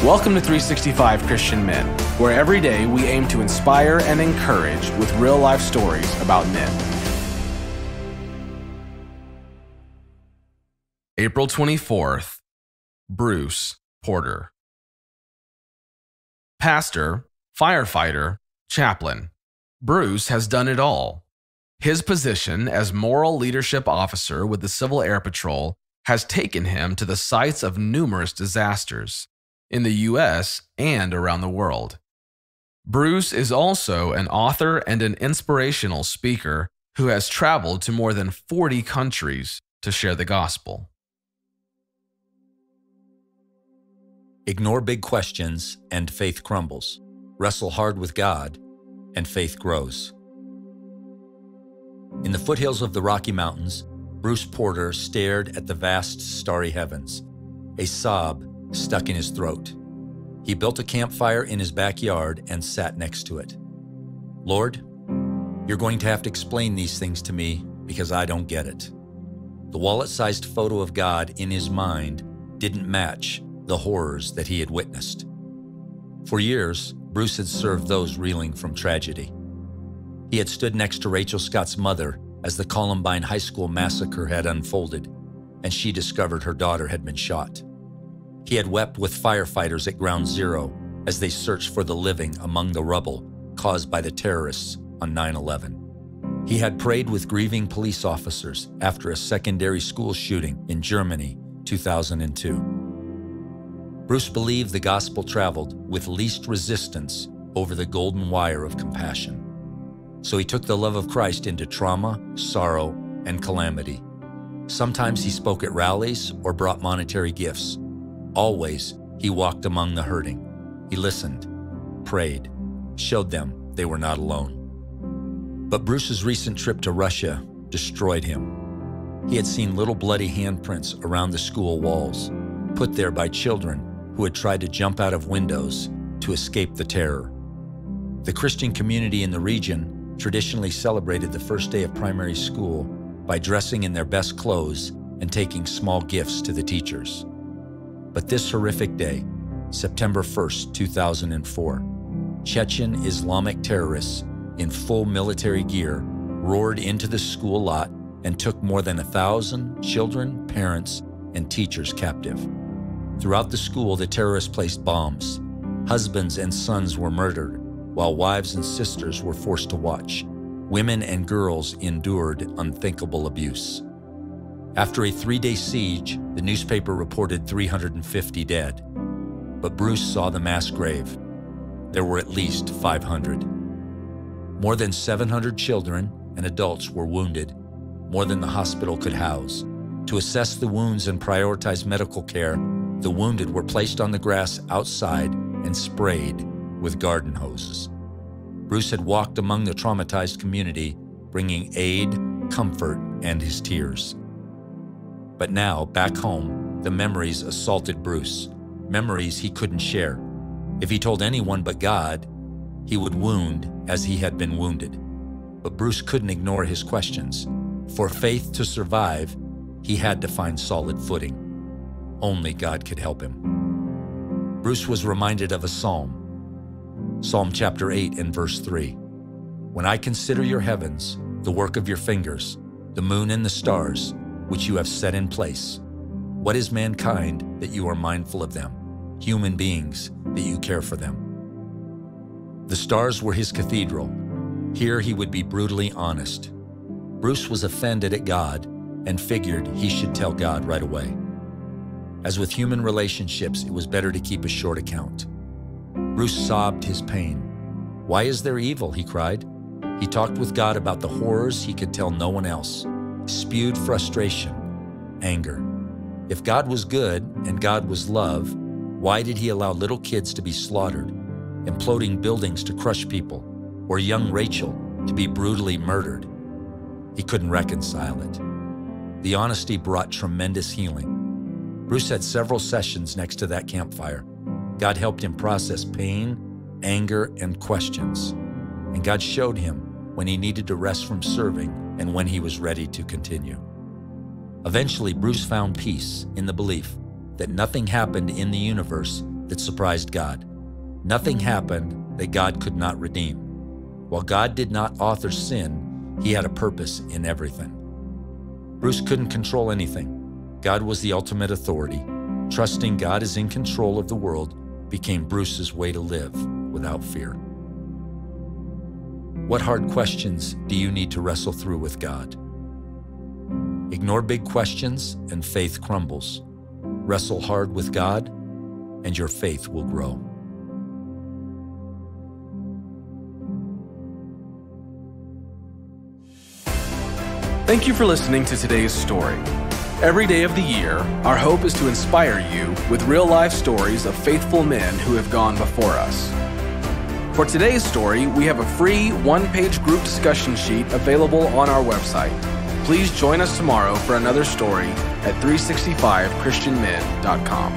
Welcome to 365 Christian Men, where every day we aim to inspire and encourage with real-life stories about men. April 24th, Bruce Porter. Pastor, firefighter, chaplain. Bruce has done it all. His position as moral leadership officer with the Civil Air Patrol has taken him to the sites of numerous disasters in the U.S. and around the world. Bruce is also an author and an inspirational speaker who has traveled to more than 40 countries to share the gospel. Ignore big questions and faith crumbles. Wrestle hard with God and faith grows. In the foothills of the Rocky Mountains, Bruce Porter stared at the vast starry heavens, a sob stuck in his throat. He built a campfire in his backyard and sat next to it. Lord, you're going to have to explain these things to me because I don't get it. The wallet-sized photo of God in his mind didn't match the horrors that he had witnessed. For years, Bruce had served those reeling from tragedy. He had stood next to Rachel Scott's mother as the Columbine High School massacre had unfolded, and she discovered her daughter had been shot. He had wept with firefighters at Ground Zero as they searched for the living among the rubble caused by the terrorists on 9/11. He had prayed with grieving police officers after a secondary school shooting in Germany, 2002. Bruce believed the gospel traveled with least resistance over the golden wire of compassion. So he took the love of Christ into trauma, sorrow, and calamity. Sometimes he spoke at rallies or brought monetary gifts. Always, he walked among the hurting. He listened, prayed, showed them they were not alone. But Bruce's recent trip to Russia destroyed him. He had seen little bloody handprints around the school walls, put there by children who had tried to jump out of windows to escape the terror. The Christian community in the region traditionally celebrated the first day of primary school by dressing in their best clothes and taking small gifts to the teachers. But this horrific day, September 1st, 2004, Chechen Islamic terrorists in full military gear roared into the school lot and took more than 1,000 children, parents, and teachers captive. Throughout the school, the terrorists placed bombs. Husbands and sons were murdered, while wives and sisters were forced to watch. Women and girls endured unthinkable abuse. After a 3-day siege, the newspaper reported 350 dead. But Bruce saw the mass grave. There were at least 500. More than 700 children and adults were wounded, more than the hospital could house. To assess the wounds and prioritize medical care, the wounded were placed on the grass outside and sprayed with garden hoses. Bruce had walked among the traumatized community, bringing aid, comfort, and his tears. But now, back home, the memories assaulted Bruce, memories he couldn't share. If he told anyone but God, he would wound as he had been wounded. But Bruce couldn't ignore his questions. For faith to survive, he had to find solid footing. Only God could help him. Bruce was reminded of a psalm, Psalm chapter 8 and verse 3. When I consider your heavens, the work of your fingers, the moon and the stars, which you have set in place. What is mankind that you are mindful of them? Human beings that you care for them. The stars were his cathedral. Here he would be brutally honest. Bruce was offended at God and figured he should tell God right away. As with human relationships, it was better to keep a short account. Bruce sobbed his pain. Why is there evil? He cried. He talked with God about the horrors he could tell no one else. Spewed frustration, anger. If God was good and God was love, why did he allow little kids to be slaughtered, imploding buildings to crush people, or young Rachel to be brutally murdered? He couldn't reconcile it. The honesty brought tremendous healing. Bruce had several sessions next to that campfire. God helped him process pain, anger, and questions. And God showed him when he needed to rest from serving and when he was ready to continue. Eventually, Bruce found peace in the belief that nothing happened in the universe that surprised God. Nothing happened that God could not redeem. While God did not author sin, He had a purpose in everything. Bruce couldn't control anything. God was the ultimate authority. Trusting God is in control of the world became Bruce's way to live without fear. What hard questions do you need to wrestle through with God? Ignore big questions and faith crumbles. Wrestle hard with God and your faith will grow. Thank you for listening to today's story. Every day of the year, our hope is to inspire you with real-life stories of faithful men who have gone before us. For today's story, we have a free one-page group discussion sheet available on our website. Please join us tomorrow for another story at 365christianmen.com.